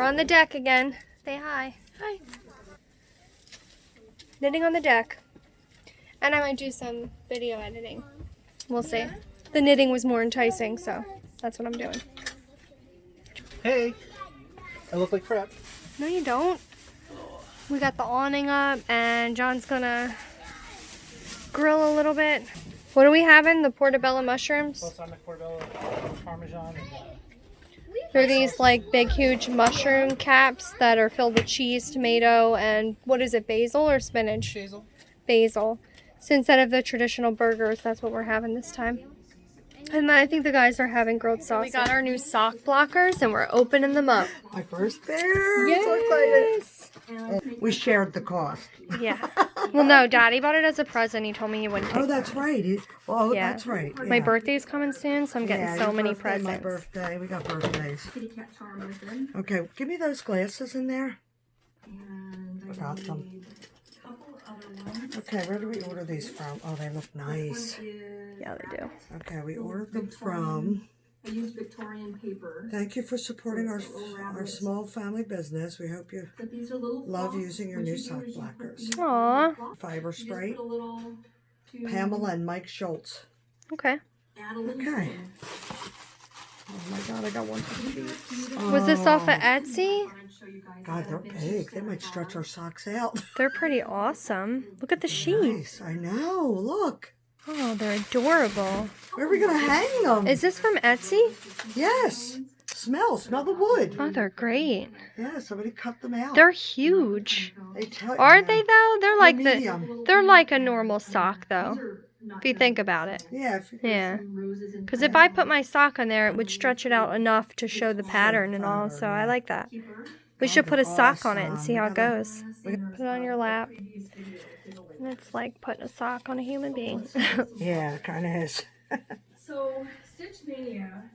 on the deck again. Say hi. Hi. Knitting on the deck. And I might do some video editing. We'll see. The knitting was more enticing, so that's what I'm doing. Hey, I look like crap. No, you don't. We got the awning up, and John's gonna grill a little bit. What are we having? The portobello mushrooms? Balsamic portobello, parmesan, and They're these like big, huge mushroom caps that are filled with cheese, tomato, and what is it, basil or spinach? basil. Basil. So instead of the traditional burgers, that's what we're having this time. And I think the guys are having grilled sausage. We got our new sock blockers, and we're opening them up. My first pair. Yes. So excited. We shared the cost. Yeah. Well, no, Daddy bought it as a present. He told me he wouldn't take Oh, that's right. Oh, Yeah. that's right. My Yeah. birthday's coming soon, so I'm getting Yeah, so your many birthday, presents. My birthday. We got birthdays. Okay, give me those glasses in there. Forgot them. Okay, where do we order these from? Oh, they look nice. Yeah, they do. Okay, we ordered them from. I used Victorian paper. Thank you for supporting our small family business. We hope you But these are little love floss. using your What new you do sock is you put blockers. these Aw. little floss, Fiber you just spray. put a little to Pamela and Mike Schultz. Okay. add a little Okay. thing. Oh my God, I got one for the feet. Was this off of Etsy? I'd show you guys God, that. they're Then big. she's They gonna might stretch have- our socks out. They're pretty awesome. Look at the sheet. Nice. I know. Look. Oh, they're adorable. Where are we gonna hang them? Is this from Etsy? Yes. Smell the wood. Oh, they're great. Yeah, somebody cut them out. They're huge. They tell Are they though? They're like medium. they're like a normal sock though, These are not if you think about it. Yeah. If you, Yeah. roses and Because if I put my sock on there, it would stretch it out enough to show the pattern and all. So I like that. We should put a sock on it and see how it goes. Put it on your lap. And it's like putting a sock on a human being. Yeah, it kind of is. So Stitch Mania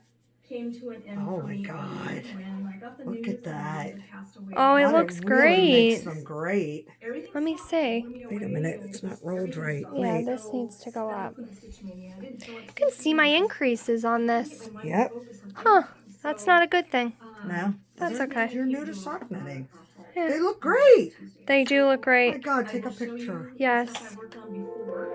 came to an end Oh for my me God. when I got the Look news at that my that. husband passed away. Oh, it God, looks really makes great. them great. Everything Let me soft, see. blew me Wait a away. minute, it's not rolled right. Yeah, Wait. this needs to go up. With Stitch Mania, I didn't feel like You can see my increases on this. Yep. Huh. That's not a good thing. No. That's okay. You're new to sock knitting. Yeah. They look great. They do look Oh my great. God, take a picture. Yes. I've worked on before.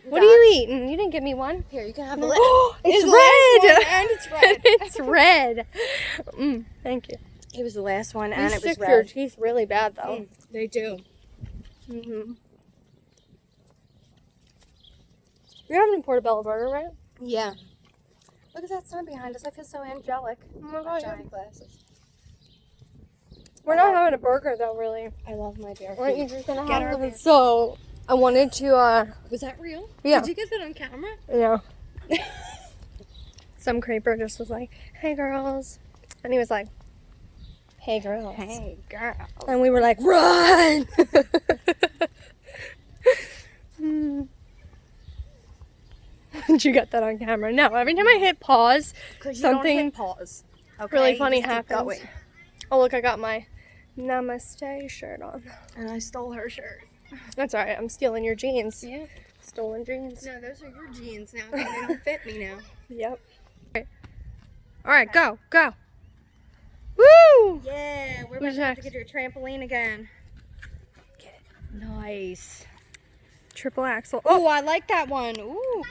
What are you eating? You didn't give me one. Here, you can have No. a It's the last red. one, and it's red. It's red. Thank you. It was the last one, and These it was stick your red. teeth really bad though. They do. Mm-hmm. You're having a portobello burger, right? Yeah. Look at that sun behind us. I feel so angelic. Oh my god. Giant glasses. We're not having a burger though, really. I love my bear. Aren't you just gonna Get have our one? beer. So I wanted to Was that real? yeah. Did you get that on camera? Yeah. Some creeper just was like, "Hey girls," and he was like, "Hey girls." Hey, girl. And we were like, "Run!" Did you get that on camera? No. Every time I hit pause, something pause. really funny Just keep happens. going. Oh look, I got my Namaste shirt on. And I stole her shirt. That's alright. I'm stealing your jeans. Yeah. Stolen jeans. No, those are your jeans now. They don't fit me now. Yep. Alright, go, go. Woo! Yeah, we're Who's about to have to next? get your trampoline again. Get it. Nice. Triple axle. Oh, I like that one. Ooh.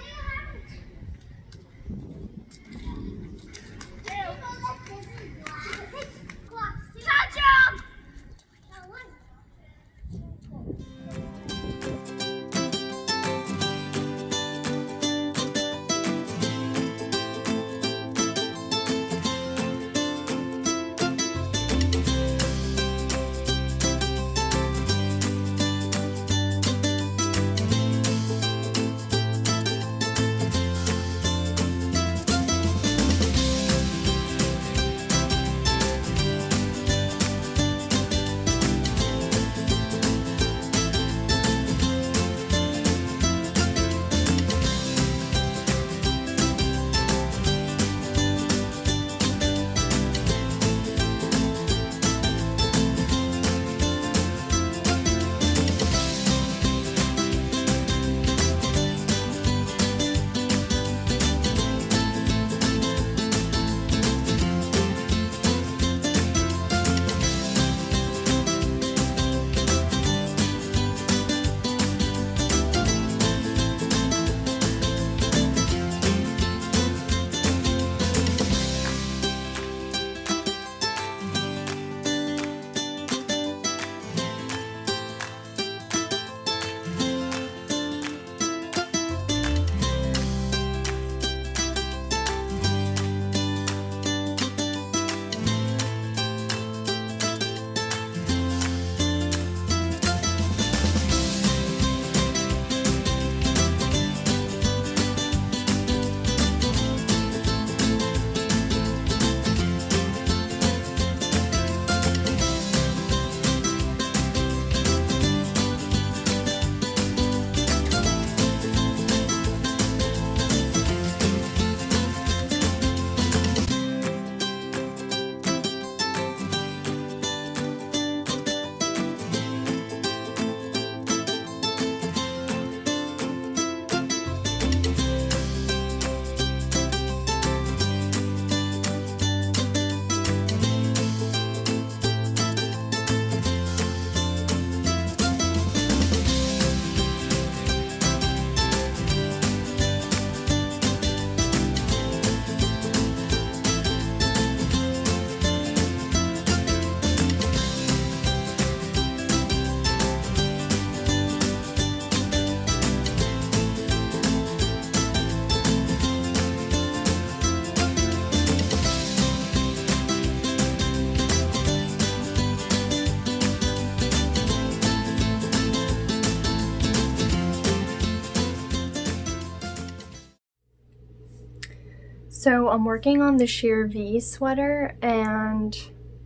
So I'm working on the sheer V sweater, and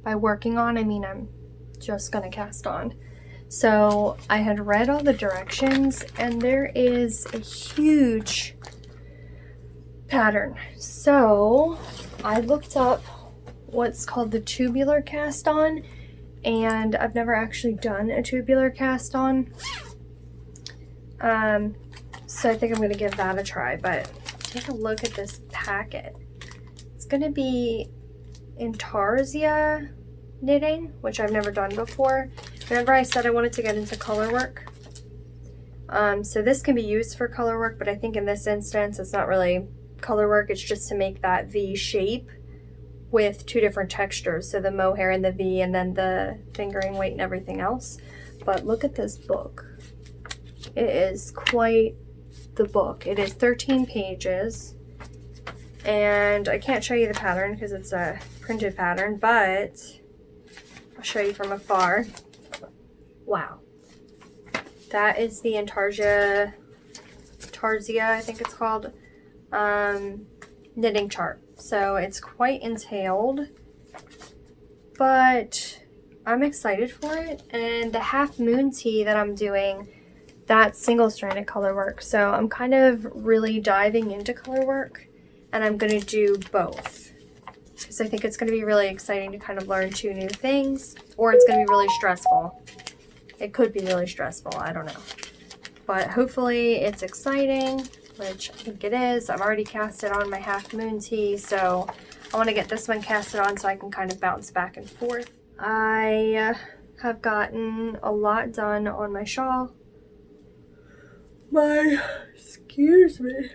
by working on, I mean I'm just gonna cast on. So I had read all the directions, and there is a huge pattern. So I looked up what's called the tubular cast on, and I've never actually done a tubular cast on. So I think I'm gonna give that a try, but take a look at this packet. It's gonna be intarsia knitting, which I've never done before. Remember I said I wanted to get into color work? So this can be used for color work, but I think in this instance it's not really color work, it's just to make that V shape with two different textures, so the mohair and the V, and then the fingering weight and everything else. But look at this book. It is quite the book. It is 13 pages, and I can't show you the pattern because it's a printed pattern, but I'll show you from afar. Wow. That is the Tarsia, I think it's called, knitting chart. So it's quite entailed, but I'm excited for it. And the half moon tee that I'm doing, that's single-stranded color work. So I'm kind of really diving into color work, and I'm going to do both because I think it's going to be really exciting to kind of learn two new things, or it's going to be really stressful. It could be really stressful, I don't know. But hopefully it's exciting, which I think it is. I've already casted on my half moon tee, so I want to get this one casted on so I can kind of bounce back and forth. I have gotten a lot done on my shawl. Excuse me,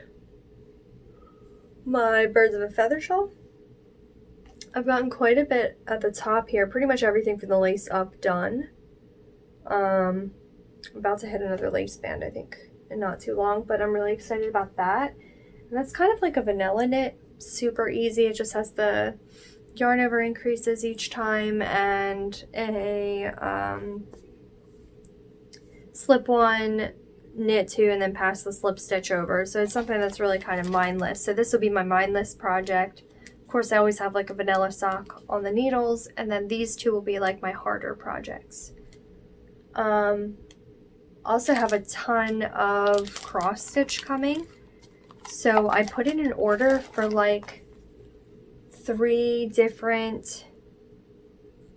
my birds of a feather shawl. I've gotten quite a bit at the top here, pretty much everything from the lace up done. I'm about to hit another lace band, I think, in not too long, but I'm really excited about that. And that's kind of like a vanilla knit, super easy. It just has the yarn over increases each time and a slip one, knit two, and then pass the slip stitch over. So it's something that's really kind of mindless. So this will be my mindless project. Of course, I always have like a vanilla sock on the needles, and then these two will be like my harder projects. Also have a ton of cross stitch coming. So I put in an order for like 3 different,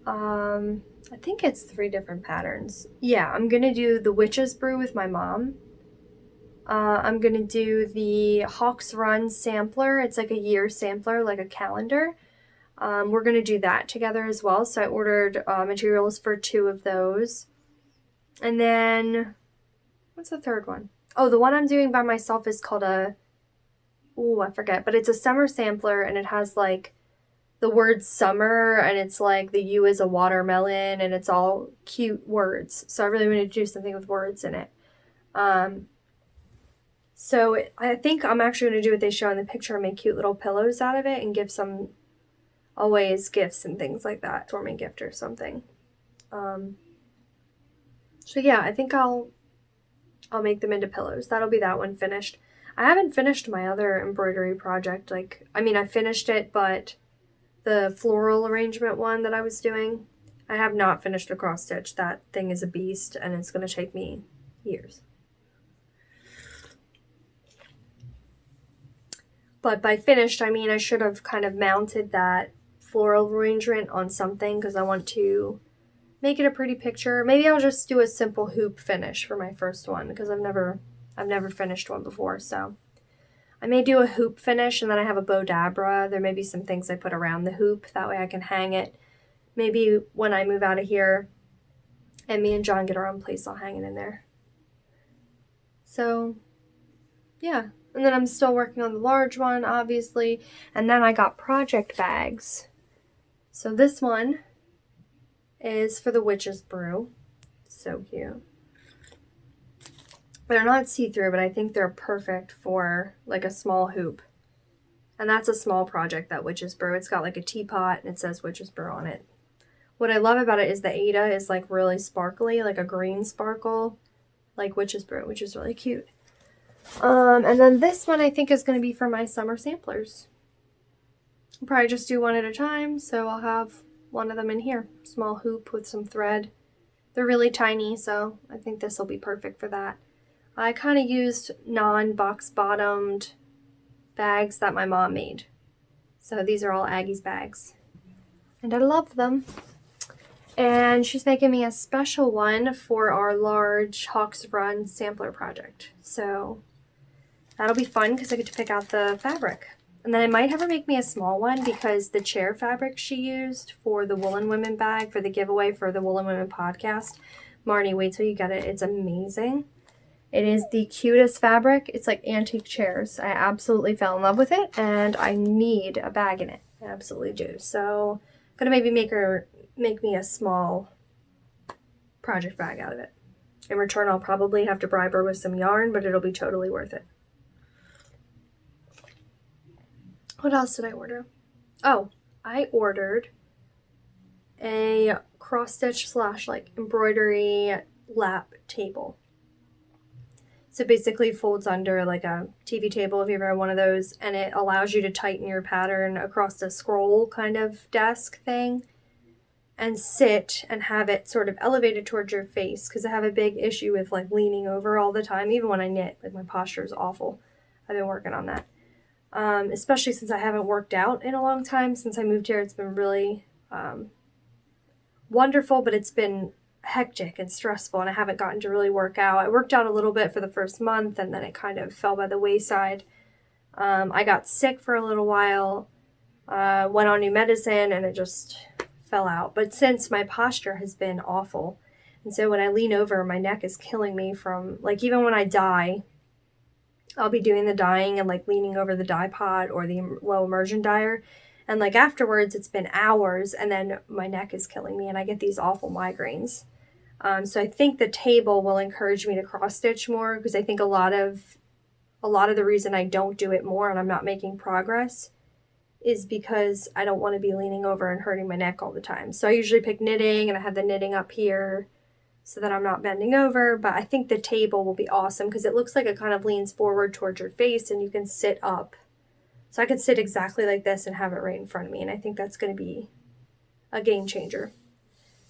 I think it's 3 different patterns. Yeah, I'm gonna do the Witch's Brew with my mom. I'm gonna do the Hawks Run sampler. It's like a year sampler, like a calendar. We're gonna do that together as well. So I ordered materials for 2 of those. And then, what's the third one? Oh, the one I'm doing by myself is called I forget, but it's a summer sampler, and it has like the word summer, and it's like the U is a watermelon, and it's all cute words. So I really want to do something with words in it. So I think I'm actually going to do what they show in the picture and make cute little pillows out of it and give some always gifts and things like that. Storming gift or something. So yeah, I think I'll make them into pillows. That'll be that one finished. I haven't finished my other embroidery project. Like, I mean, I finished it, but the floral arrangement one that I was doing, I have not finished the cross stitch. That thing is a beast, and it's going to take me years. But by finished, I mean I should have kind of mounted that floral arrangement on something because I want to make it a pretty picture. Maybe I'll just do a simple hoop finish for my first one because I've never finished one before. So I may do a hoop finish, and then I have a bow dabra. There may be some things I put around the hoop. That way I can hang it. Maybe when I move out of here and me and John get our own place, I'll hang it in there. So yeah. And then I'm still working on the large one, obviously. And then I got project bags. So this one is for the Witch's Brew. So cute. They're not see-through, but I think they're perfect for like a small hoop. And that's a small project, that Witch's Brew. It's got like a teapot and it says Witch's Brew on it. What I love about it is the Ada is like really sparkly, like a green sparkle, like Witch's Brew, which is really cute. And then this one I think is going to be for my summer samplers. I'll probably just do one at a time, so I'll have one of them in here. Small hoop with some thread. They're really tiny, so I think this will be perfect for that. I kind of used non-box bottomed bags that my mom made. So these are all Aggie's bags. And I love them. And she's making me a special one for our large Hawks Run sampler project. So that'll be fun because I get to pick out the fabric. And then I might have her make me a small one because the chair fabric she used for the Woolen Women bag for the giveaway for the Woolen Women podcast. Marnie, wait till you get it. It's amazing. It is the cutest fabric. It's like antique chairs. I absolutely fell in love with it and I need a bag in it. I absolutely do. So I'm going to maybe make me a small project bag out of it. In return, I'll probably have to bribe her with some yarn, but it'll be totally worth it. What else did I order? Oh, I ordered a cross stitch / like embroidery lap table. So basically folds under like a TV table if you ever had one of those, and it allows you to tighten your pattern across the scroll kind of desk thing and sit and have it sort of elevated towards your face, because I have a big issue with like leaning over all the time, even when I knit. Like my posture is awful. I've been working on that. Especially since I haven't worked out in a long time. Since I moved here, it's been really wonderful, but it's been hectic and stressful, and I haven't gotten to really work out. I worked out a little bit for the first month, and then it kind of fell by the wayside. I got sick for a little while, went on new medicine, and it just fell out. But since my posture has been awful, and so when I lean over, my neck is killing me from, like, even when I dye, I'll be doing the dyeing and like leaning over the dye pot or the low immersion dyer, and like afterwards it's been hours, and then my neck is killing me and I get these awful migraines. So I think the table will encourage me to cross stitch more, because I think a lot of the reason I don't do it more and I'm not making progress is because I don't want to be leaning over and hurting my neck all the time. So I usually pick knitting, and I have the knitting up here so that I'm not bending over. But I think the table will be awesome because it looks like it kind of leans forward towards your face and you can sit up. So I could sit exactly like this and have it right in front of me, and I think that's going to be a game changer.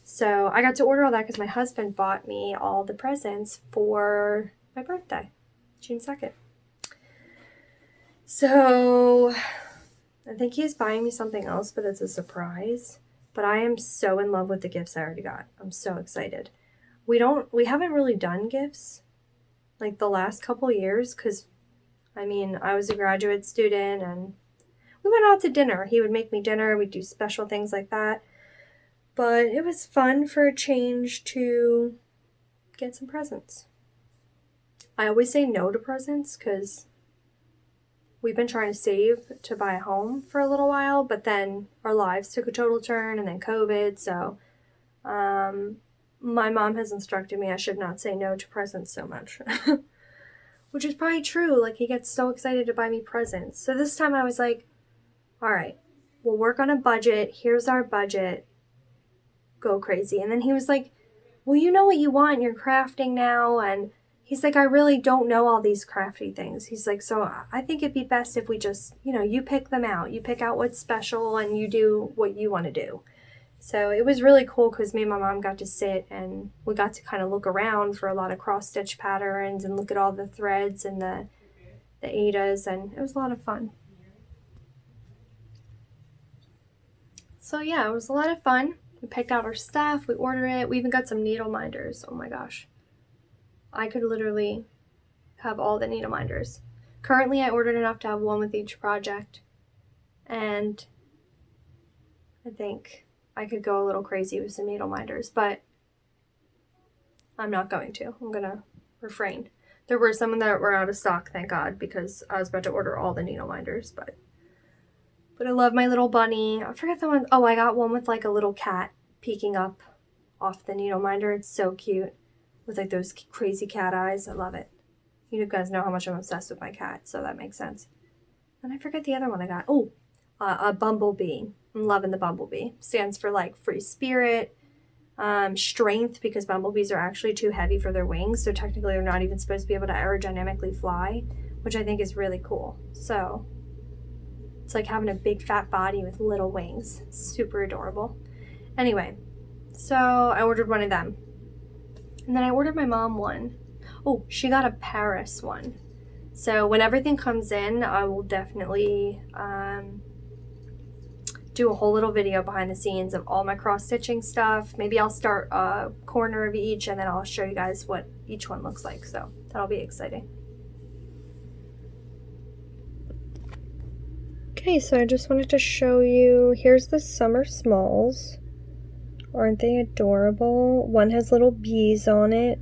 So I got to order all that because my husband bought me all the presents for my birthday, June 2nd. So I think he's buying me something else, but it's a surprise. But I am so in love with the gifts I already got. I'm so excited. We haven't really done gifts like the last couple years because, I mean, I was a graduate student and we went out to dinner. He would make me dinner. We'd do special things like that. But it was fun for a change to get some presents. I always say no to presents because we've been trying to save to buy a home for a little while, but then our lives took a total turn and then COVID. So my mom has instructed me I should not say no to presents so much. Which is probably true. Like, he gets so excited to buy me presents. So this time I was like, all right, we'll work on a budget. Here's our budget. Go crazy. And then he was like, well, you know what you want in your crafting now. And he's like, I really don't know all these crafty things. He's like, so I think it'd be best if we just, you pick them out. You pick out what's special and you do what you want to do. So it was really cool because me and my mom got to sit and we got to kind of look around for a lot of cross-stitch patterns and look at all the threads and the Adas, and it was a lot of fun. So yeah, it was a lot of fun. We picked out our stuff, we ordered it, we even got some needle minders. Oh my gosh. I could literally have all the needle minders. Currently I ordered enough to have one with each project, and I think I could go a little crazy with some needle minders, but I'm not going to. I'm going to refrain. There were some that were out of stock, thank God, because I was about to order all the needle minders, but I love my little bunny. I forget the one. Oh, I got one with like a little cat peeking up off the needle minder. It's so cute with like those crazy cat eyes. I love it. You guys know how much I'm obsessed with my cat, so that makes sense. And I forget the other one I got. Oh, a bumblebee. I'm loving the bumblebee. Stands for like free spirit, strength, because bumblebees are actually too heavy for their wings, so technically they're not even supposed to be able to aerodynamically fly, which I think is really cool. So It's like having a big fat body with little wings. Super adorable. Anyway, so I ordered one of them. And then I ordered my mom one. Oh, she got a Paris one. So when everything comes in, I will definitely do a whole little video behind the scenes of all my cross stitching stuff. Maybe I'll start a corner of each and then I'll show you guys what each one looks like. So that'll be exciting. Okay, so I just wanted to show you, here's the summer smalls. Aren't they adorable? One has little bees on it.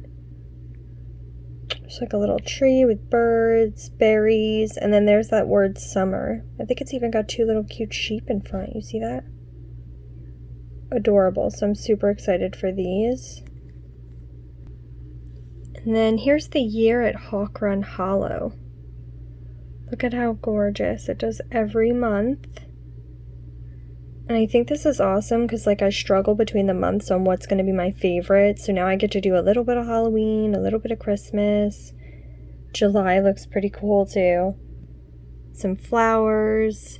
It's like a little tree with birds, berries, and then there's that word summer. I think it's even got 2 little cute sheep in front. You see that? Adorable. So I'm super excited for these. And then here's the year at Hawk Run Hollow. Look at how gorgeous. It does every month. And I think this is awesome because like I struggle between the months on what's going to be my favorite. So now I get to do a little bit of Halloween, a little bit of Christmas. July looks pretty cool too. Some flowers.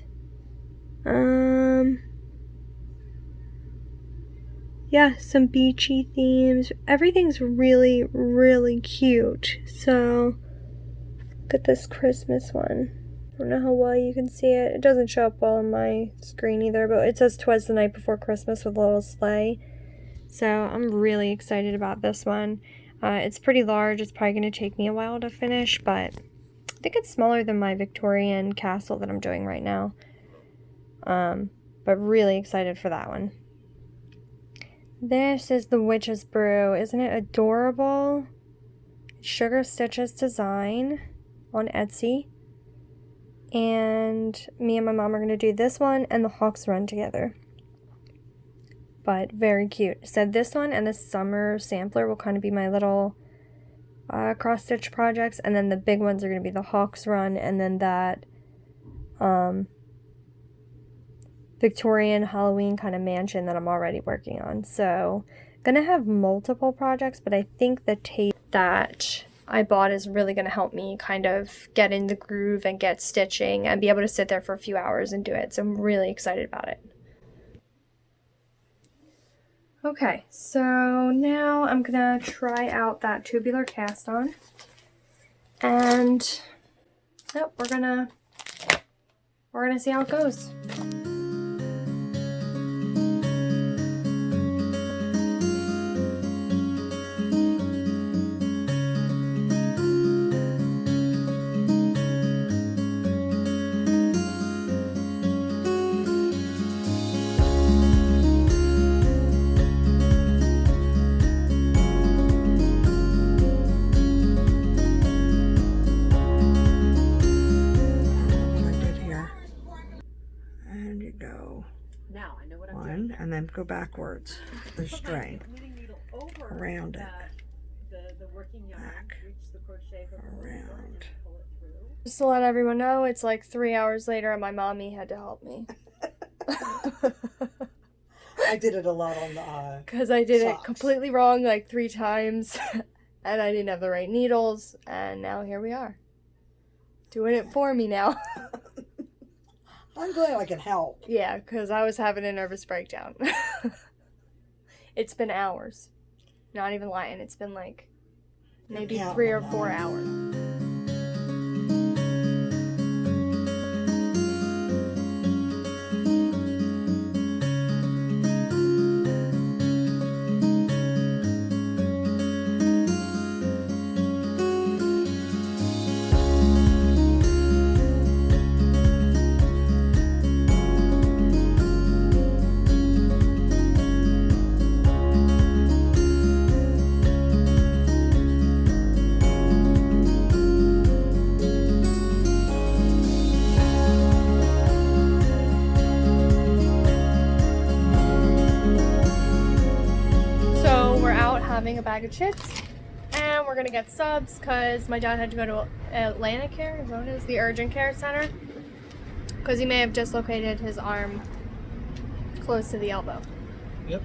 Yeah, some beachy themes. Everything's really, really cute. So look at this Christmas one. I don't know how well you can see it. It doesn't show up well on my screen either, but it says 'Twas the Night Before Christmas with a little sleigh. So I'm really excited about this one. It's pretty large. It's probably going to take me a while to finish, but I think it's smaller than my Victorian castle that I'm doing right now. But really excited for that one. This is the Witch's Brew. Isn't it adorable? Sugar Stitches design on Etsy. And me and my mom are going to do this one and the Hawks Run together. But very cute. So this one and the summer sampler will kind of be my little cross stitch projects. And then the big ones are going to be the Hawks Run and then that Victorian Halloween kind of mansion that I'm already working on. So I'm going to have multiple projects, but I think the tape that I bought is really going to help me kind of get in the groove and get stitching and be able to sit there for a few hours and do it. So I'm really excited about it. Okay, so now I'm going to try out that tubular cast on. And yep, we're gonna see how it goes. And then go backwards, the string, around it, back, around. Just to let everyone know, it's like 3 hours later and my mommy had to help me. I did it a lot on the because I did socks. it completely wrong like 3 times and I didn't have the right needles and now here we are. Doing it for me now. I'm glad I can help. Yeah, because I was having a nervous breakdown. It's been hours. Not even lying. It's been like maybe 3 or 4 hours. A bag of chips and we're gonna get subs because my dad had to go to Atlantic Care, is that what it is? The urgent care center, because he may have dislocated his arm close to the elbow. Yep.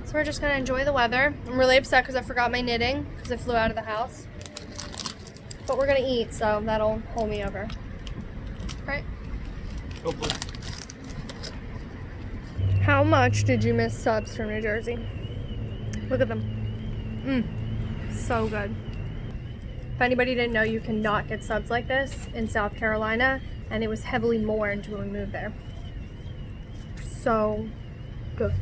So we're just gonna enjoy the weather. I'm really upset because I forgot my knitting because I flew out of the house, but we're gonna eat, so that'll hold me over. Right? Oh, boy. How much did you miss subs from New Jersey? Look at them. So good. If anybody didn't know, you cannot get subs like this in South Carolina, and it was heavily moored when we moved there. So good.